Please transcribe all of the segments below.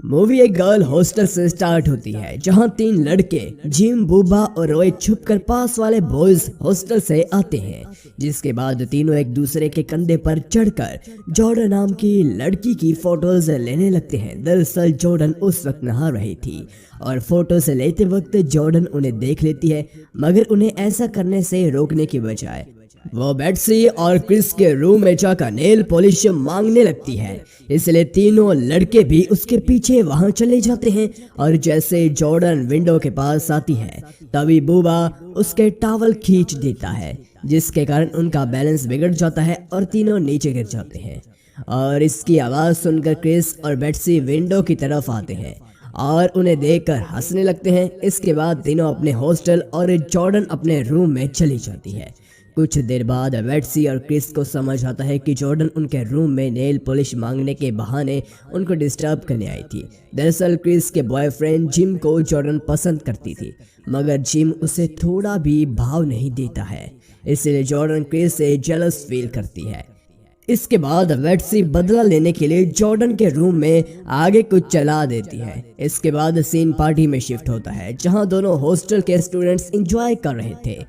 Movie एक girl hostel से start होती है जहां तीन लड़के जिम, बूबा और रॉय छुपकर पास वाले बॉयज हॉस्टल से आते हैं, जिसके बाद तीनों एक दूसरे के कंधे पर चढ़कर जॉर्डन नाम की लड़की की फोटोज लेने लगते हैं। दरअसल जॉर्डन उस वक्त नहा रही थी और फोटो से लेते वक्त जॉर्डन उन्हें देख लेती है, मगर उन्हें ऐसा करने से रोकने की बजाय वो बेट्सी और क्रिस के रूम में जाकर नेल पॉलिश मांगने लगती है। इसलिए तीनों लड़के भी उसके पीछे वहां चले जाते हैं और जैसे जॉर्डन विंडो के पास आती है तभी बूबा उसके टॉवल खींच देता है, जिसके कारण उनका बैलेंस बिगड़ जाता है और तीनों नीचे गिर जाते हैं। और इसकी आवाज़ सुनकर क्रिस और बेट्सी विंडो की तरफ आते हैं और उन्हें देखकर हंसने लगते हैं। इसके बाद तीनों अपने हॉस्टल और जॉर्डन अपने रूम में चली जाती है। कुछ देर बाद बेट्सी और क्रिस को समझ आता है कि जॉर्डन उनके रूम में नेल पॉलिश मांगने के बहाने उनको डिस्टर्ब करने आई थी। दरअसल क्रिस के बॉयफ्रेंड जिम को जॉर्डन पसंद करती थी, मगर जिम उसे थोड़ा भी भाव नहीं देता है, इसलिए जॉर्डन क्रिस से जेलस फील करती है। इसके बाद बेट्सी बदला लेने के लिए जॉर्डन के रूम में आगे कुछ चला देती है। इसके बाद सीन पार्टी में शिफ्ट होता है जहां दोनों हॉस्टल के स्टूडेंट्स एंजॉय कर रहे थे।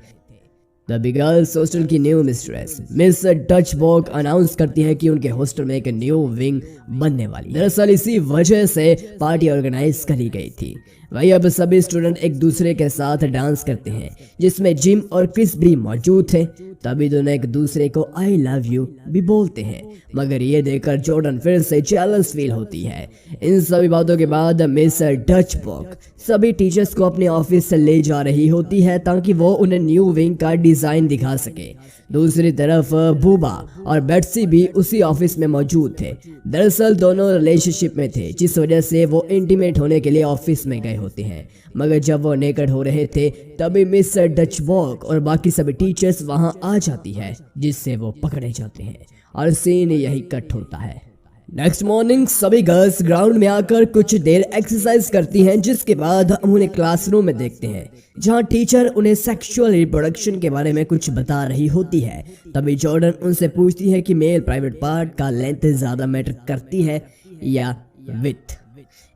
तभी गर्ल्स हॉस्टल की न्यू मिस्ट्रेस मिस डचबॉग अनाउंस करती है कि उनके हॉस्टल में एक न्यू विंग बनने वाली। दरअसल इसी वजह से पार्टी ऑर्गेनाइज करी गई थी। वही अब सभी स्टूडेंट एक दूसरे के साथ डांस करते हैं, जिसमें जिम और क्रिस भी मौजूद थे। तभी दोनों एक दूसरे को आई लव यू भी बोलते हैं, मगर ये देखकर जॉर्डन फिर से जेलस फील होती है। इन सभी बातों के बाद मिस डचबॉग सभी टीचर्स को अपने ऑफिस से ले जा रही होती है ताकि वो उन्हें न्यू विंग का डिजाइन दिखा सके। दूसरी तरफ बूबा और बेट्सी भी उसी ऑफिस में मौजूद थे। दरअसल दोनों रिलेशनशिप में थे, जिस वजह से वो इंटीमेट होने के लिए ऑफिस में गए होते हैं। मगर जब वो नेकेड हो रहे थे तभी मिस डचबॉग और बाकी सभी टीचर्स वहां आ जाती है, जिससे वो पकड़े जाते हैं और सीन यही कट होता है। नेक्स्ट मॉर्निंग सभी गर्ल्स ग्राउंड में आकर कुछ देर एक्सरसाइज करती हैं, जिसके बाद हम उन्हें क्लासरूम में देखते हैं जहां टीचर उन्हें सेक्सुअल रिप्रोडक्शन के बारे में कुछ बता रही होती है। तभी जॉर्डन उनसे पूछती है कि मेल प्राइवेट पार्ट का लेंथ ज्यादा मैटर करती है या विथ,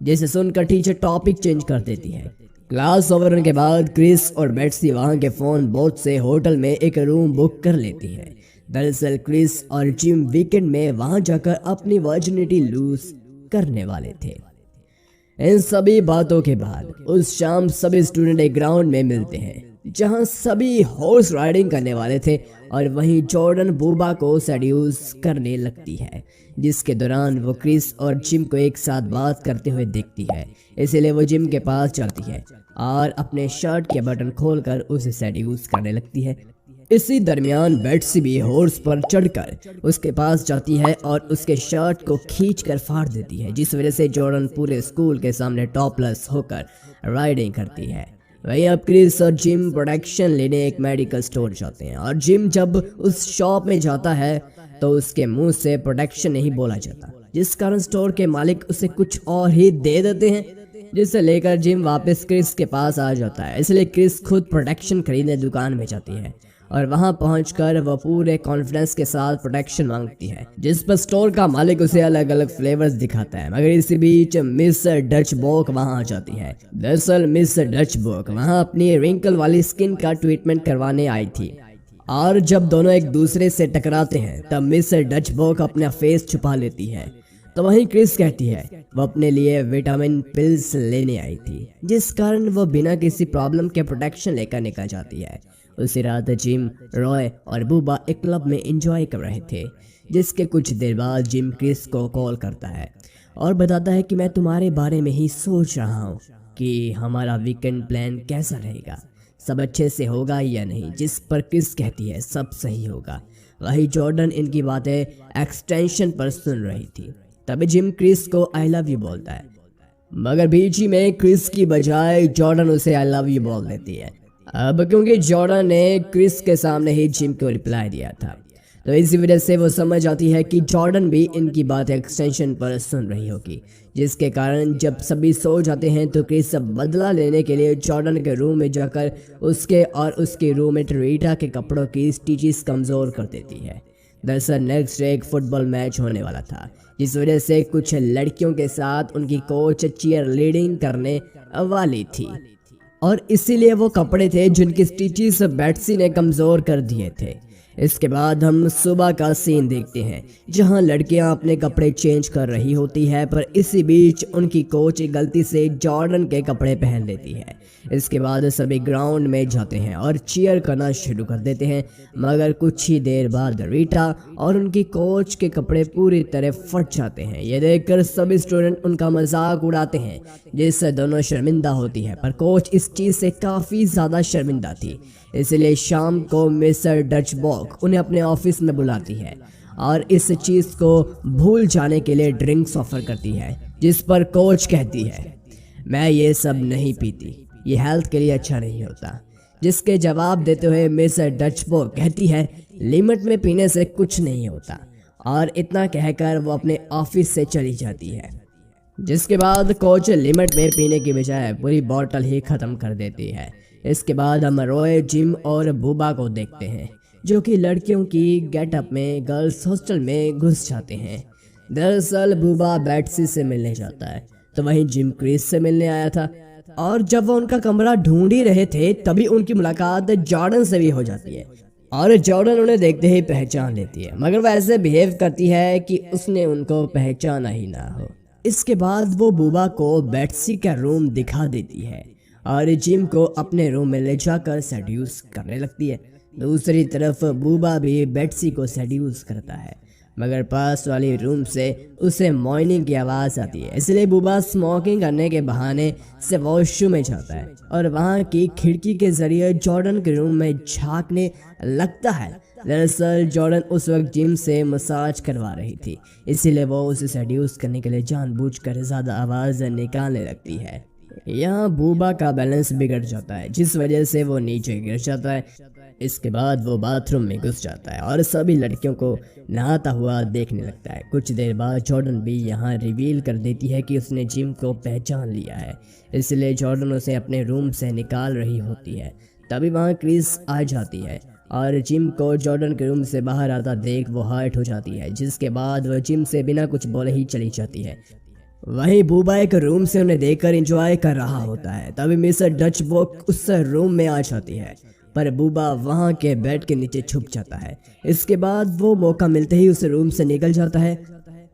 जिसे सुनकर टीचर टॉपिक चेंज कर देती है। क्लास ओवर होने के बाद क्रिस और बेट्सी वहां के फोन बोट से होटल में एक रूम बुक कर लेती है। दरअसल क्रिस और जिम वीकेंड में वहां जाकर अपनी वर्जिनिटी लूज करने वाले थे। इन सभी बातों के बाद उस शाम सभी स्टूडेंट एक ग्राउंड में मिलते हैं जहां सभी हॉर्स राइडिंग करने वाले थे और वहीं जॉर्डन बूबा को सेड्यूस करने लगती है, जिसके दौरान वो क्रिस और जिम को एक साथ बात करते हुए देखती है। इसलिए वो जिम के पास जाती है और अपने शर्ट के बटन खोलकर उसे सेड्यूस करने लगती है। इसी दरमियान बेट्सी भी हॉर्स पर चढ़कर उसके पास जाती है और उसके शर्ट को खींचकर फाड़ देती है, जिस वजह से जॉर्डन पूरे स्कूल के सामने टॉपलेस होकर राइडिंग करती है। वहीं अब क्रिस और जिम प्रोटेक्शन लेने एक मेडिकल स्टोर जाते हैं और जिम जब उस शॉप में जाता है तो उसके मुंह से प्रोटेक्शन नहीं बोला जाता, जिस कारण स्टोर के मालिक उसे कुछ और ही दे देते हैं, जिसे लेकर जिम वापस क्रिस के पास आ जाता है। इसलिए क्रिस खुद प्रोटेक्शन खरीदने दुकान में जाती है और वहां पहुंचकर वह पूरे कॉन्फिडेंस के साथ प्रोटेक्शन मांगती है, जिस पर स्टोर का मालिक उसे अलग अलग फ्लेवर्स दिखाता है। मगर इसी बीच मिस डचबॉग वहां आ जाती है। दरअसल मिस डचबॉग वहां अपनी रिंकल वाली स्किन का ट्रीटमेंट करवाने आई थी और जब दोनों एक दूसरे से टकराते हैं तब मिस डचबॉग अपना फेस छुपा लेती है। तो वहीं क्रिस कहती है वो अपने लिए विटामिन पिल्स लेने आई थी, जिस कारण वो बिना किसी प्रॉब्लम के प्रोटेक्शन लेकर निकल जाती है। उसी रात जिम, रॉय और बूबा एक क्लब में एंजॉय कर रहे थे, जिसके कुछ देर बाद जिम क्रिस को कॉल करता है और बताता है कि मैं तुम्हारे बारे में ही सोच रहा हूँ कि हमारा वीकेंड प्लान कैसा रहेगा, सब अच्छे से होगा या नहीं, जिस पर क्रिस कहती है सब सही होगा। वही जॉर्डन इनकी बातें एक्सटेंशन पर सुन रही थी। तभी जिम क्रिस को आई लव यू बोलता है, मगर बीच ही में क्रिस की बजाय जॉर्डन उसे आई लव यू बोल देती है। अब क्योंकि जॉर्डन ने क्रिस के सामने ही जिम को रिप्लाई दिया था, तो इसी वजह से वो समझ आती है कि जॉर्डन भी इनकी बात एक्सटेंशन पर सुन रही होगी, जिसके कारण जब सभी सो जाते हैं तो क्रिस बदला लेने के लिए जॉर्डन के रूम में जाकर उसके और उसके रूममेट रीटा के कपड़ों की स्टिचेस कमज़ोर कर देती है। दरअसल नेक्स्ट डे एक फुटबॉल मैच होने वाला था, जिस वजह से कुछ लड़कियों के साथ उनकी कोच चीयर लीडिंग करने वाली थी और इसीलिए वो कपड़े थे जिनकी स्टिचेस बेट्सी ने कमज़ोर कर दिए थे। इसके बाद हम सुबह का सीन देखते हैं जहां लड़कियां अपने कपड़े चेंज कर रही होती है, पर इसी बीच उनकी कोच गलती से जॉर्डन के कपड़े पहन लेती है। इसके बाद सभी ग्राउंड में जाते हैं और चीयर करना शुरू कर देते हैं, मगर कुछ ही देर बाद रीटा और उनकी कोच के कपड़े पूरी तरह फट जाते हैं। ये देखकर सभी स्टूडेंट उनका मजाक उड़ाते हैं, जिससे दोनों शर्मिंदा होती है, पर कोच इस चीज़ से काफ़ी ज़्यादा शर्मिंदा थी। इसलिए शाम को मिस्टर डचबॉक उन्हें अपने ऑफिस में बुलाती है और इस चीज़ को भूल जाने के लिए ड्रिंक्स ऑफर करती है, जिस पर कोच कहती है मैं ये सब नहीं पीती, ये हेल्थ के लिए अच्छा नहीं होता। जिसके जवाब देते हुए मिस्टर डचबॉक कहती है लिमिट में पीने से कुछ नहीं होता, और इतना कहकर वो अपने ऑफिस से चली जाती है। जिसके बाद कोच लिमिट में पीने की बजाय पूरी बोतल ही ख़त्म कर देती है। इसके बाद हम रॉय, जिम और बूबा को देखते हैं जो कि लड़कियों की गेटअप में गर्ल्स हॉस्टल में घुस जाते हैं। दरअसल बूबा बेट्सी से मिलने जाता है, तो वहीं जिम क्रिस से मिलने आया था, और जब वो उनका कमरा ढूंढ ही रहे थे तभी उनकी मुलाकात जॉर्डन से भी हो जाती है और जॉर्डन उन्हें देखते ही पहचान लेती है, मगर वह ऐसे बिहेव करती है कि उसने उनको पहचाना ही ना हो। इसके बाद वो बूबा को बेट्सी का रूम दिखा देती है और जिम को अपने रूम में ले जाकर सेड्यूस करने लगती है। दूसरी तरफ बूबा भी बेट्सी को सेड्यूस करता है, मगर पास वाली रूम से उसे मॉर्निंग की आवाज़ आती है। इसलिए बूबा स्मोकिंग करने के बहाने से वॉशरूम में जाता है और वहाँ की खिड़की के जरिए जॉर्डन के रूम में झांकने लगता है। दरअसल जॉर्डन उस वक्त जिम से मसाज करवा रही थी, इसीलिए वो उसे सेड्यूस करने के लिए जानबूझकर ज़्यादा आवाज़ निकालने लगती है। यहाँ बूबा का बैलेंस बिगड़ जाता है, जिस वजह से वो नीचे गिर जाता है। इसके बाद वो बाथरूम में घुस जाता है और सभी लड़कियों को नहाता हुआ देखने लगता है। कुछ देर बाद जॉर्डन भी यहाँ रिवील कर देती है कि उसने जिम को पहचान लिया है, इसलिए जॉर्डन उसे अपने रूम से निकाल रही होती है। तभी वहाँ क्रिस आ जाती है और जिम को जॉर्डन के रूम से बाहर आता देख वो हर्ट हो जाती है, जिसके बाद वह जिम से बिना कुछ बोले ही चली जाती है। वहीं बूबा एक रूम से उन्हें देखकर एंजॉय कर रहा होता है। तभी मिस्टर डचबॉक उस रूम में आ जाती है, पर बूबा वहां के बेड के नीचे छुप जाता है। इसके बाद वो मौका मिलते ही उस रूम से निकल जाता है।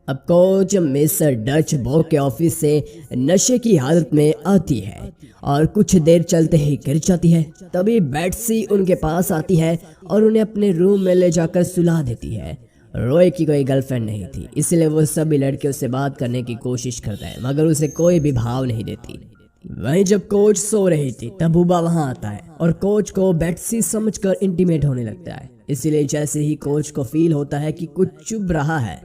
अब कोच मिस्टर डचबॉक के ऑफिस से नशे की हालत में आती है और कुछ देर चलते ही गिर जाती है। तभी बेट्सी उनके पास आती है और उन्हें अपने रूम में ले जाकर सुला देती है। रॉय की कोई गर्लफ्रेंड नहीं थी, इसलिए वो सभी लड़कियों से बात करने की कोशिश करता है, मगर उसे कोई भी भाव नहीं देती। वहीं जब कोच सो रही थी तब बूबा वहां आता है और कोच को बेट्सी समझकर इंटीमेट होने लगता है। इसीलिए जैसे ही कोच को फील होता है कि कुछ चुभ रहा है,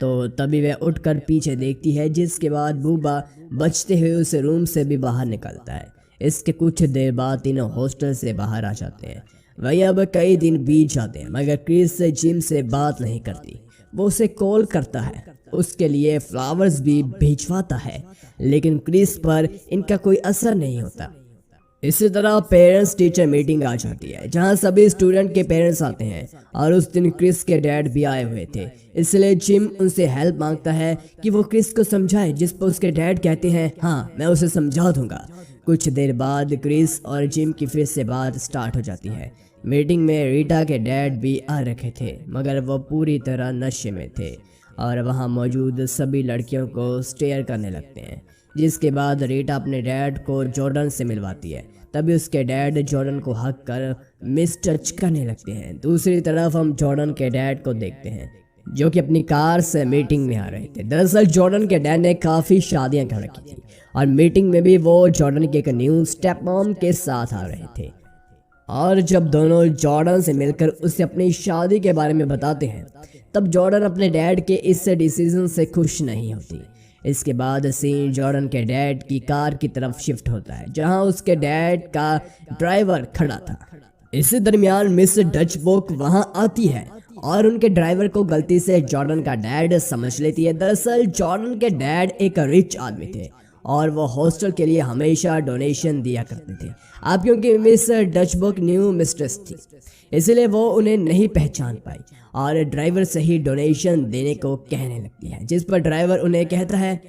तो तभी वह उठकर पीछे देखती है, जिसके बाद बूबा बचते हुए उस रूम से भी बाहर निकलता है। इसके कुछ देर बाद तीनों हॉस्टल से बाहर आ जाते हैं। वहीं अब कई दिन बीत जाते हैं, मगर क्रिस से जिम से बात नहीं करती। वो उसे कॉल करता है, उसके लिए फ्लावर्स भी भिजवाता है, लेकिन क्रिस पर इनका कोई असर नहीं होता। इसी तरह पेरेंट्स टीचर मीटिंग आ जाती है, जहां सभी स्टूडेंट के पेरेंट्स आते हैं और उस दिन क्रिस के डैड भी आए हुए थे। इसलिए जिम उनसे हेल्प मांगता है कि वो क्रिस को समझाए, जिस पर उसके डैड कहते हैं हाँ मैं उसे समझा दूंगा। कुछ देर बाद क्रिस और जिम की फिर से बात स्टार्ट हो जाती है। मीटिंग में रीटा के डैड भी आ रखे थे, मगर वो पूरी तरह नशे में थे और वहाँ मौजूद सभी लड़कियों को स्टेयर करने लगते हैं। जिसके बाद रीटा अपने डैड को जॉर्डन से मिलवाती है। तभी उसके डैड जॉर्डन को हक कर मिस टच करने लगते हैं। दूसरी तरफ हम जॉर्डन के डैड को देखते हैं, जो कि अपनी कार से मीटिंग में आ रहे थे। दरअसल जॉर्डन के डैड ने काफ़ी शादियां कर रखी थी और मीटिंग में भी वो जॉर्डन के एक न्यू स्टेप मॉम के साथ आ रहे थे। और जब दोनों जॉर्डन से मिलकर उसे अपनी शादी के बारे में बताते हैं, तब जॉर्डन अपने डैड के इस डिसीजन से खुश नहीं होती। इसके बाद सीन जॉर्डन के डैड की कार की तरफ शिफ्ट होता है, जहां उसके डैड का ड्राइवर खड़ा था। इसी दरमियान मिस डचबॉक वहां आती है और उनके ड्राइवर को गलती से जॉर्डन का डैड समझ लेती है। दरअसल जॉर्डन के डैड एक रिच आदमी थे और वो हॉस्टल के लिए हमेशा डोनेशन दिया करते थे। अब क्योंकि मिस डचबुक न्यू मिस्ट्रेस थी, इसलिए वो उन्हें नहीं पहचान पाई और ड्राइवर से ही डोनेशन देने को कहने लगती है, जिस पर ड्राइवर उन्हें कहता है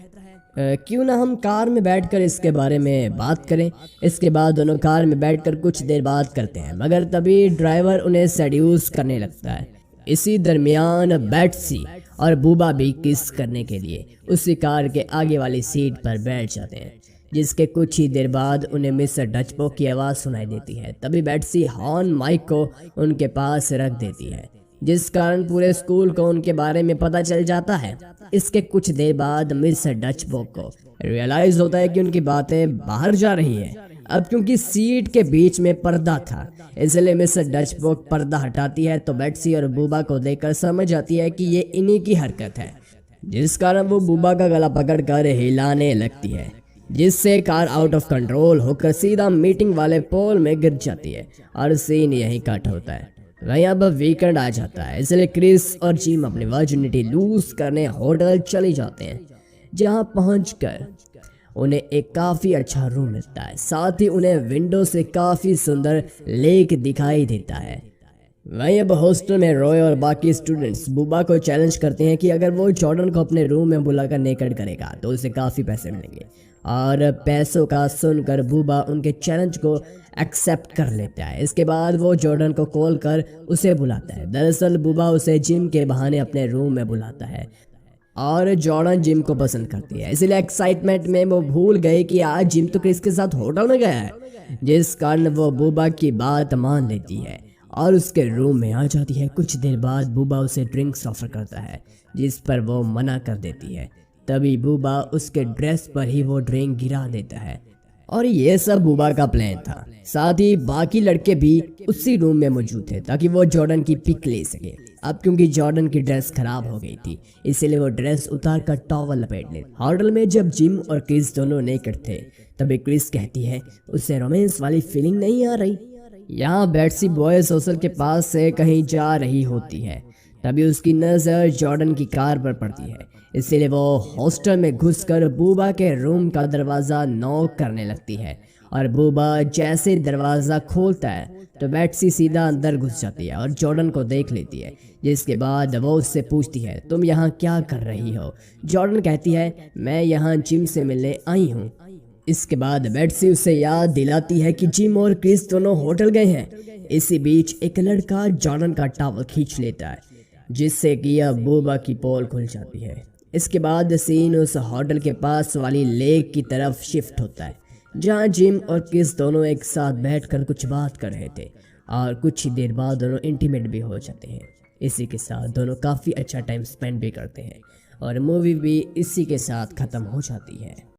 क्यों ना हम कार में बैठकर इसके बारे में बात करें। इसके बाद दोनों कार में बैठकर कुछ देर बात करते हैं, मगर तभी ड्राइवर उन्हें सेड्यूस करने लगता है। इसी दरमियान बेट्सी और बूबा भी किस करने के लिए उसी कार के आगे वाली सीट पर बैठ जाते हैं, जिसके कुछ ही देर बाद उन्हें मिस डचबुक की आवाज़ सुनाई देती है। तभी बेट्सी हॉर्न माइक को उनके पास रख देती है, जिस कारण पूरे स्कूल को उनके बारे में पता चल जाता है। इसके कुछ देर बाद मिस डचबुक को रियलाइज होता है कि उनकी बातें बाहर जा रही है। अब क्योंकि सीट के बीच में पर्दा था, इसलिए मिस डचबुक पर्दा हटाती है तो बेट्सी और बूबा को देखकर समझ आती है कि ये इन्हीं की हरकत है, जिस कारण वो बूबा का गला पकड़कर हिलाने लगती है, जिससे कार आउट ऑफ कंट्रोल होकर सीधा मीटिंग वाले पोल में गिर जाती है और सीन यहीं कट होता है। वहीं अब वीकेंड आ जाता है, इसलिए क्रिस और जिम अपनी वर्जिनिटी लूज करने होटल चले जाते हैं, जहां पहुंचकर उन्हें एक काफ़ी अच्छा रूम मिलता है। साथ ही उन्हें विंडो से काफ़ी सुंदर लेक दिखाई देता है। वहीं अब हॉस्टल में रॉय और बाकी स्टूडेंट्स बूबा को चैलेंज करते हैं कि अगर वो जॉर्डन को अपने रूम में बुलाकर नेकेड करेगा तो उसे काफ़ी पैसे मिलेंगे, और पैसों का सुनकर बूबा उनके चैलेंज को एक्सेप्ट कर लेता है। इसके बाद वो जॉर्डन को कॉल कर उसे बुलाता है। दरअसल बूबा उसे जिम के बहाने अपने रूम में बुलाता है और जॉर्डन जिम को पसंद करती है, इसलिए एक्साइटमेंट में वो भूल गए कि आज जिम तो क्रिस के साथ होटल में गया है, जिस कारण वो बूबा की बात मान लेती है और उसके रूम में आ जाती है। कुछ देर बाद बूबा उसे ड्रिंक्स ऑफर करता है, जिस पर वो मना कर देती है। तभी बूबा उसके ड्रेस पर ही वो ड्रिंक गिरा देता है और ये सब बूबा का प्लान था। साथ ही बाकी लड़के भी उसी रूम में मौजूद थे ताकि वो जॉर्डन की पिक ले सके। अब क्योंकि जॉर्डन की ड्रेस खराब हो गई थी, इसीलिए वो ड्रेस उतार कर टॉवल लपेट ले। होटल में जब जिम और क्रिस दोनों नेकेड थे, तभी क्रिस कहती है उसे रोमांस वाली फीलिंग नहीं आ रही। यहाँ बेट्सी बॉयज हॉस्टल के पास से कहीं जा रही होती है, तभी उसकी नज़र जॉर्डन की कार पर पड़ती है, इसीलिए वो हॉस्टल में घुसकर बूबा के रूम का दरवाज़ा नॉक करने लगती है। और बूबा जैसे दरवाज़ा खोलता है तो बेट्सी सीधा अंदर घुस जाती है और जॉर्डन को देख लेती है, जिसके बाद वो उससे पूछती है तुम यहाँ क्या कर रही हो। जॉर्डन कहती है मैं यहाँ जिम से मिलने आई हूँ। इसके बाद बेट्सी उसे याद दिलाती है कि जिम और क्रिस दोनों होटल गए हैं। इसी बीच एक लड़का जॉर्डन का टॉवल खींच लेता है, जिससे कि अब बूबा की पोल खुल जाती है। इसके बाद सीन उस होटल के पास वाली लेक की तरफ शिफ्ट होता है, जहां जिम और क्रिस दोनों एक साथ बैठकर कुछ बात कर रहे थे और कुछ ही देर बाद दोनों इंटीमेट भी हो जाते हैं। इसी के साथ दोनों काफ़ी अच्छा टाइम स्पेंड भी करते हैं और मूवी भी इसी के साथ ख़त्म हो जाती है।